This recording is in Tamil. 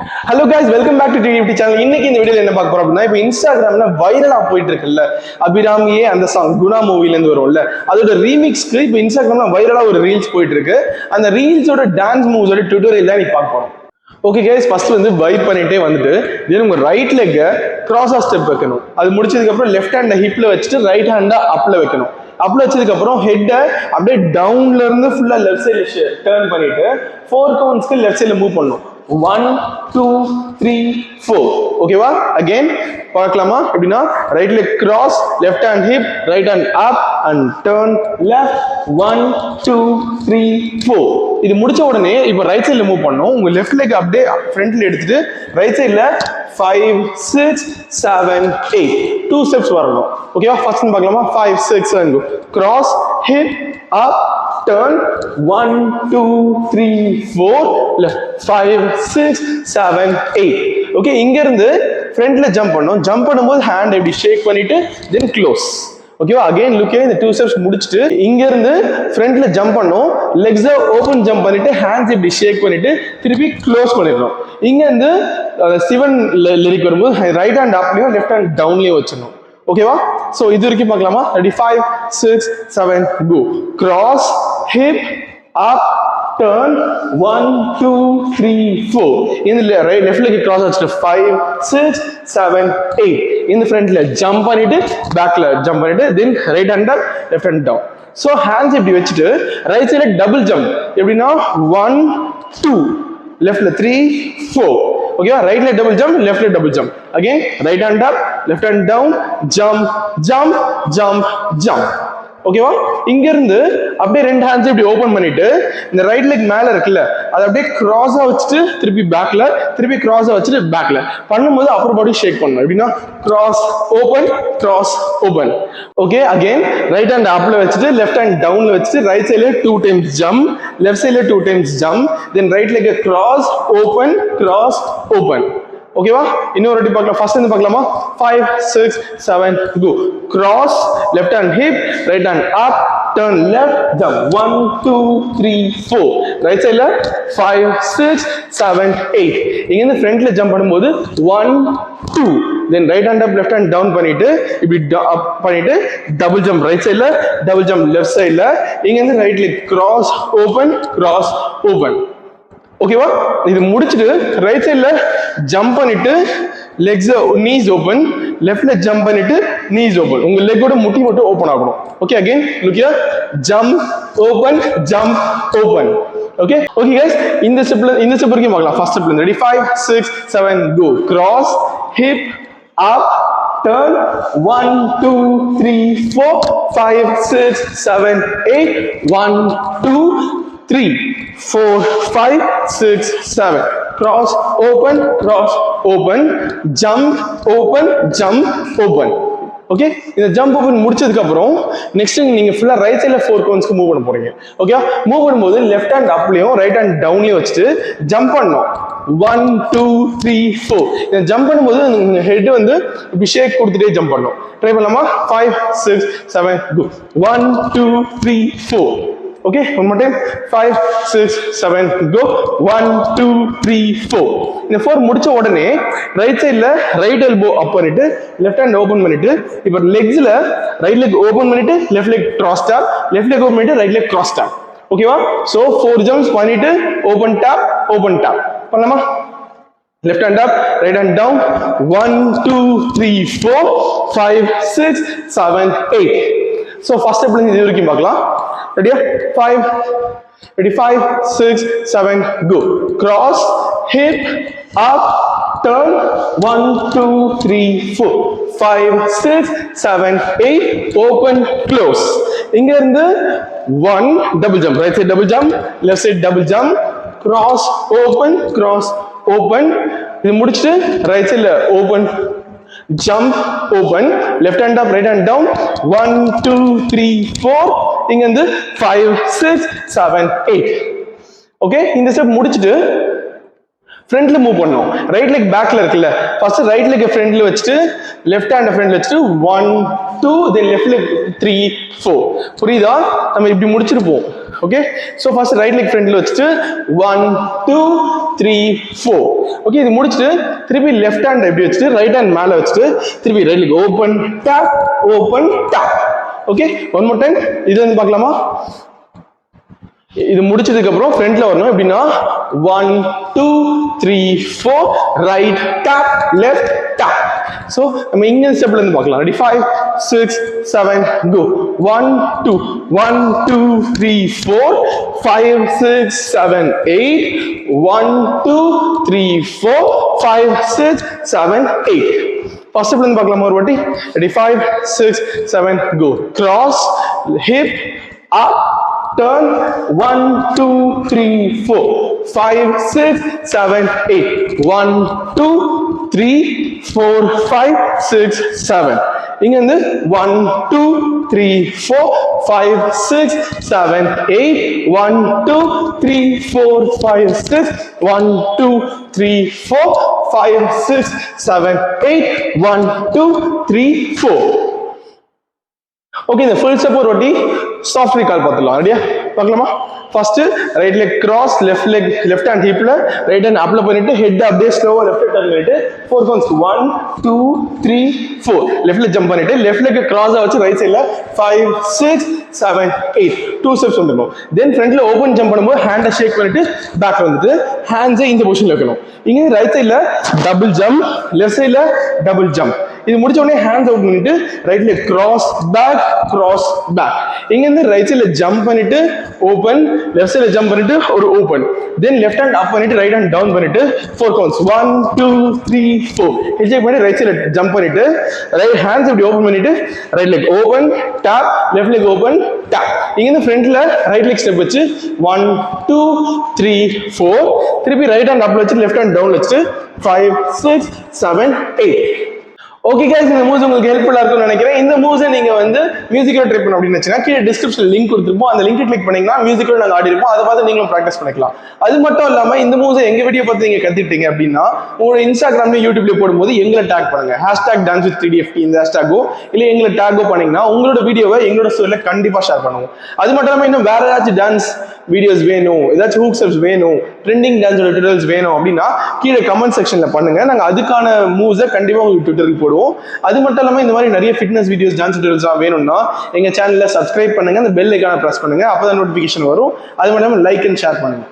Hello guys, welcome back to TDFT channel. இன்னைக்கு இந்த வீடியோல என்ன பார்க்க போறோம் அப்படின்னா, இப்போ இன்ஸ்டாகிராம்ல வைரலா போயிட்டு இருக்குல்ல அபிராமியே அந்த சாங் குணா மூவில இருந்து வரும்ல, அதோட ரீமிக்ஸ்க்கு இப்போ இன்ஸ்டாகிராம்ல வைரலா ஒரு ரீல்ஸ் போயிட்டு இருக்கு. அந்த ரீல்ஸோட டான்ஸ் மூவ்ஸோட டியூட்டோரியல் தான் நீ பார்க்க போறோம். ஓகே கைஸ், ஃபர்ஸ்ட் வந்து வைப் பண்ணிட்டே வந்துட்டு தென் உங்க ரைட் லெக்கை கிராஸா ஸ்டெப் வைக்கணும். அது முடிச்சதுக்கு அப்புறம் லெஃப்ட் ஹேண்டை ஹிப்ல வச்சுட்டு ரைட் ஹேண்டை அப்ல வைக்கணும். அப்ல வச்சதுக்கு அப்புறம் ஹெட்டை அப்படியே டவுன்ல இருந்து ஃபுல்லா லெஃப்ட் சைட்ல டர்ன் பண்ணிட்டு 4 கவுண்ட்ஸ்க்கு லெஃப்ட் சைட்ல மூவ் பண்ணணும். 1 2 3 4. ஓகேவா? அகைன் பார்க்கலாமா? எப்படின்னா right leg cross, left hand hip, right hand up and turn left. 1 2 3 4. இது முடிச்ச உடனே இப்போ ரைட் சைட்ல மூவ் பண்ணணும். உங்க லெஃப்ட் லெக் அப்படியே ஃப்ரண்ட்ல எடுத்துட்டு ரைட் சைட்ல 5 6 7 8 2 ஸ்டெப்ஸ் வரணும். ஓகேவா? ஃபர்ஸ்ட் பார்க்கலாமா? 5 6 7 cross, hip, up, turn 1 2 3 4 left 5 6 7 8. Okay, இங்க இருந்து ஃப்ரண்ட்ல ஜம்ப் பண்ணனும். ஜம்ப் பண்ணும்போது ஹேண்ட் இப்படி ஷேக் பண்ணிட்டு தென் க்ளோஸ். ஓகேவா? அகைன் லுக் இந்த 2 ஸ்டெப்ஸ் முடிச்சிட்டு இங்க இருந்து ஃப்ரண்ட்ல ஜம்ப் பண்ணனும். லெக்ஸை ஓபன் ஜம்ப் பண்ணிட்டு ஹேண்ட்ஸ் இப்படி ஷேக் பண்ணிட்டு திருப்பி க்ளோஸ் பண்ணிடணும். இங்க இருந்து சிவன் லிரிக் வரும்போது ரைட் ஹேண்ட் அப்லயும் லெஃப்ட் ஹேண்ட் டவுன்லயும் வச்சிடணும். ஓகேவா? சோ இது வரைக்கும் பார்க்கலாமா? ரெடி? 5 6 7 கோ. கிராஸ், ஹிப், அப், டர்ன் 1 2 3 4. இந்த லெஃப்ட் லெக் கிராஸ் வச்சிட்டு 5 6 7 8. இந்த ஃப்ரண்ட்ல ஜம்ப் பண்ணிட்டு பேக்ல ஜம்ப் பண்ணிட்டு then right hand up, left hand down. So hands இப்படி வச்சுட்டு ரைட் சைடுல டபுள் ஜம்ப். எப்படின்னா 1 2, லெஃப்ட்ல 3 4. ஓகேவா? ரைட்ல டபுள் ஜம்ப், லெஃப்ட்ல double jump. Again right hand up, left hand down, jump jump jump jump. ஓகேவா? இங்க இருந்து அப்படியே ரெண்டு ஹேண்ட்ஸ் இப்படி ஓபன் பண்ணிட்டு இந்த ரைட் லெக் மேல இருக்குல்ல அதை அப்படியே கிராஸா வச்சுட்டு திருப்பி பேக்ல, திருப்பி கிராஸா வச்சுட்டு பேக்ல பண்ணும்போது அப்பர் பாடி ஷேக் பண்ணணும். எப்படின்னா cross open cross open. Okay, again right hand அப்ல வச்சுட்டு லெஃப்ட் ஹேண்ட் டவுன்ல வச்சுட்டு ரைட் சைட்ல 2 டைம்ஸ் ஜம்ப், லெஃப்ட் சைட்ல 2 times jump, then right leg cross open cross open. ஓகேவா? இன்னொரு வாட்டி பார்க்கலாம். ஃபர்ஸ்ட் இருந்து பார்க்கலாமா? 5 6 7 go. Cross, left hand hip, right hand up, turn left, jump 1 2 3 4. Right சைடுல 5 6 7 8. இங்க இருந்து ஃப்ரண்ட்ல ஜம்ப் பண்ணும்போது 1 2, then right hand up, left hand down பண்ணிட்டு இப்படி அப் பண்ணிட்டு டபுள் ஜம்ப் ரைட் சைடுல, டபுள் ஜம்ப் லெஃப்ட் சைடுல. இங்க இருந்து right leg cross open cross open. ஓகேவா? இது முடிச்சிட்டு ரைட் சைட்ல ஜம்ப் பண்ணிட்டு லெக்ஸ் நீஸ் ஓபன், லெஃப்ட்ல ஜம்ப் பண்ணிட்டு நீஸ் ஓபன். உங்க லெக்கோட முட்டி மட்டும் ஓபன் ஆகணும். Okay, again look here, jump open jump open. Okay okay guys, இந்த ஸ்டெப் வரைக்கும் பார்க்கலாம். ஃபர்ஸ்ட் ஸ்டெப்ல ready? 5 6 7 go. Cross, hip, up, turn 1 2 3 4 5 6 7 8 1 2 3 4 5 6 7. Cross open cross open, jump open jump open. Okay, இந்த ஜம்ப் ஓபன் முடிச்சதுக்கு அப்புறம் நெக்ஸ்ட் நீங்க ஃபுல்லா ரைட் சைடுல 4 கவுண்ட்ஸ்க்கு மூவ் பண்ண போறீங்க. ஓகே, மூவ் பண்ணும்போது லெஃப்ட் ஹேண்ட் அப்லயும் ரைட் ஹேண்ட் டவுன்லயும் வச்சுட்டு ஜம்ப் பண்ணணும். 1 2 3 4. இந்த ஜம்ப் பண்ணும்போது ஹெட் வந்து இப்படி ஷேக் கொடுத்துட்டே ஜம்ப் பண்ணணும். ட்ரை பண்ணலாமா? 5 6 7 கோ. 1 2 3 4. Okay, one more time. 5 6 7 go. 1 2 3 4. இந்த 4 முடிச்ச உடனே ரைட் சைடுல ரைட் எல்போ அப் பண்ணிட்டு லெஃப்ட் ஹேண்ட் ஓபன் பண்ணிட்டு இப்போ லெக்ஸ்ல ரைட் லெக் ஓபன் பண்ணிட்டு left leg cross top, left leg open பண்ணிட்டு ரைட் லெக் கிராஸ் டாப். ஓகேவா? சோ 4 ஜம்ப்ஸ் பண்ணிட்டு ஓபன் டாப் பண்ணலாமா? Left hand up, right hand down. 1 2 3 4 5 6 7 8. So first ஸ்டெப்ல இது வரைக்கும் பார்க்கலாம். ரெடியா? 5 ready? 5 6 7 go. Cross, hip, up, turn 1 2 3 4 5 6 7 8 open close. இங்க இருந்து 1 double jump, right side double jump, left side double jump, cross open. இது முடிச்சிட்டு ரைட் சைடுல open jump open, left hand up, right hand down. 1 2 3 4. இங்க வந்து 5 6 7 8. ஓகே, இந்த ஸ்டெப் முடிச்சிட்டு ஃப்ரண்ட்ல மூவ் பண்ணணும். ரைட் லெக் பேக்ல இருக்குல்ல, ஃபர்ஸ்ட் ரைட் லெக் ஃப்ரண்ட்ல வச்சுட்டு லெஃப்ட் ஹேண்ட் ஃப்ரண்ட்ல வச்சுட்டு 1 2 தென் லெஃப்ட் லெக் 3 4. புரியுதா? நம்ம இப்படி முடிச்சிருப்போம். Okay so first right leg ஃப்ரண்ட்ல வச்சுட்டு 1 2 3 4 ஓகே இது முடிச்சுட்டு திருப்பி லெஃப்ட் ஹேண்ட் எப்படி வச்சுட்டு ரைட் ஹேண்ட் மேல வச்சுட்டு திருப்பி right leg open tap okay one more time இது வந்து பார்க்கலாமா இது முடிச்சதுக்கு அப்புறம் ஃப்ரண்ட்ல வரணும் எப்படின்னா 1 2 3 4 right tap left tap so நம்ம இங்க ஸ்டெப்ல இருந்து பார்க்கலாம் ரெடி 5 6 7 கோ 1 2 1 2 3 4 5 6 7 8 1 2 3 4 5 6 7 8 ஃபர்ஸ்ட் ஸ்டெப்ல இருந்து பார்க்கலாம் ஒரு வாட்டி ready 5 6 7 go cross hip up turn 1 2 3 4 5 6 7 8 1 2 3 4 5 6 7 இங்க இருந்து 1 2 3 4 5 6 7 8 1 2 3 4 5 6 1 2 3 4 5 6 7 8 1 2 3 4 ஓகே இந்த ஃபுல் ஸ்டெப் ஒரு வாட்டி சாஃப்ட் ரீகால் பார்த்துடலாம் ரெடியா பார்க்கலாமா first right leg cross left hand ஹிப்ல ரைட் ஹேண்ட் அப்ல பண்ணிட்டு ஹெட் அப்படியே ஸ்லோவா லெஃப்ட் டர்ன் பண்ணிட்டு 4 கவுண்ட்ஸ் 1 2 3 4 லெஃப்ட்ல ஜம்ப் பண்ணிட்டு லெஃப்ட் லெக் கிராஸா வச்சு ரைட் சைடுல 5 6 7 8 2 ஸ்டெப்ஸ் வந்துடணும் தென் ஃப்ரண்ட்ல ஓபன் ஜம்ப் பண்ணும்போது ஹேண்டை ஷேக் பண்ணிட்டு பேக் வந்துட்டு ஹேண்ட்ஸை இந்த பொசிஷன்ல வைக்கணும் இங்க ரைட் சைடுல டபுள் ஜம்ப் லெஃப்ட் சைடுல டபுள் ஜம்ப் இது முடிச்ச உடனே ஹேண்ட்ஸ் அவுட் பண்ணிட்டு ரைட் லெக் கிராஸ் பேக் இங்க இருந்து ரைட் சைடுல ஜம்ப் பண்ணிட்டு ஓபன் லெஃப்ட் சைடுல ஜம்ப் பண்ணிட்டு ஒரு ஓபன் தென் லெஃப்ட் ஹேண்ட் அப் பண்ணிட்டு ரைட் ஹேண்ட் டவுன் பண்ணிட்டு 4 கவுண்ட்ஸ் 1 2 3 4 ஹிஜெக் பண்ணி ரைட் சைடுல ஜம்ப் பண்ணிட்டு ரைட் ஹேண்ட்ஸ் இப்படி ஓபன் பண்ணிட்டு right leg open top left leg open top இங்க இருந்து ஃப்ரண்ட்ல ரைட் லெக் ஸ்டெப் வச்சு 1 2 3 4 திருப்பி ரைட் ஹேண்ட் அப்ல வச்சு லெஃப்ட் ஹேண்ட் டவுன் வச்சு 5 6 7 8 ஓகே கைஸ் இந்த மூவ்ஸ் உங்களுக்கு ஹெல்ப்ஃபுல்லா இருக்கும்னு நினைக்கிறேன் இந்த மூவ்ஸை நீங்க வந்து மியூசிக்கல் ட்ரை பண்ணணும் அப்படின்னு நினைச்சீங்கன்னா கீழே டிஸ்கிரிப்ஷன் லிங்க் கொடுத்துருப்போம் அந்த லிங்க் கிளிக் பண்ணீங்கன்னா மியூசிக்கல் நாங்கள் ஆடி இருப்போம் அதை பார்த்து நீங்களும் ப்ராக்டிஸ் பண்ணிக்கலாம் அது மட்டும் இல்லாம இந்த மூவ்ஸை எங்க வீடியோ பார்த்து நீங்க கத்துக்கிட்டீங்க அப்படின்னா உங்களோட இன்ஸ்டாகிராம்ல யூடியூப்ல போடும்போது எங்களை டேக் பண்ணுங்க #dance_with3dft இந்த ஹேஷ்டாகோ இல்ல எங்களை டேக்கோ பண்ணீங்கன்னா உங்களோட வீடியோவை எங்களோட ஸ்டோரியில கண்டிப்பா ஷேர் பண்ணுவோம் அது மட்டும் இல்லாம இன்னும் வேற ஏதாச்சும் டான்ஸ் வீடியோஸ் வேணும் ஏதாச்சும் ஹூக் ஸ்டெப்ஸ் வேணும் ட்ரெண்டிங் டான்ஸோட டுட்டோரியல்ஸ் வேணும் அப்படின்னா கீழே கமெண்ட் செக்ஷன்ல பண்ணுங்க நாங்க அதுக்கான மூவ்ஸை கண்டிப்பா உங்களுக்கு டுட்டோரியல் போடுவோம் அது மட்டும் இல்லாம இந்த மாதிரி நிறைய ஃபிட்னஸ் வீடியோஸ் டான்ஸ் டுட்டோரியல்ஸ் வேணும்னா எங்க சேனல்ல சப்ஸ்கிரைப் பண்ணுங்க அந்த பெல் ஐகானை பிரஸ் பண்ணுங்க அப்பதான் நோட்டிபிகேஷன் வரும் அது மட்டும் இல்லாம லைக் அண்ட் ஷேர் பண்ணுங்க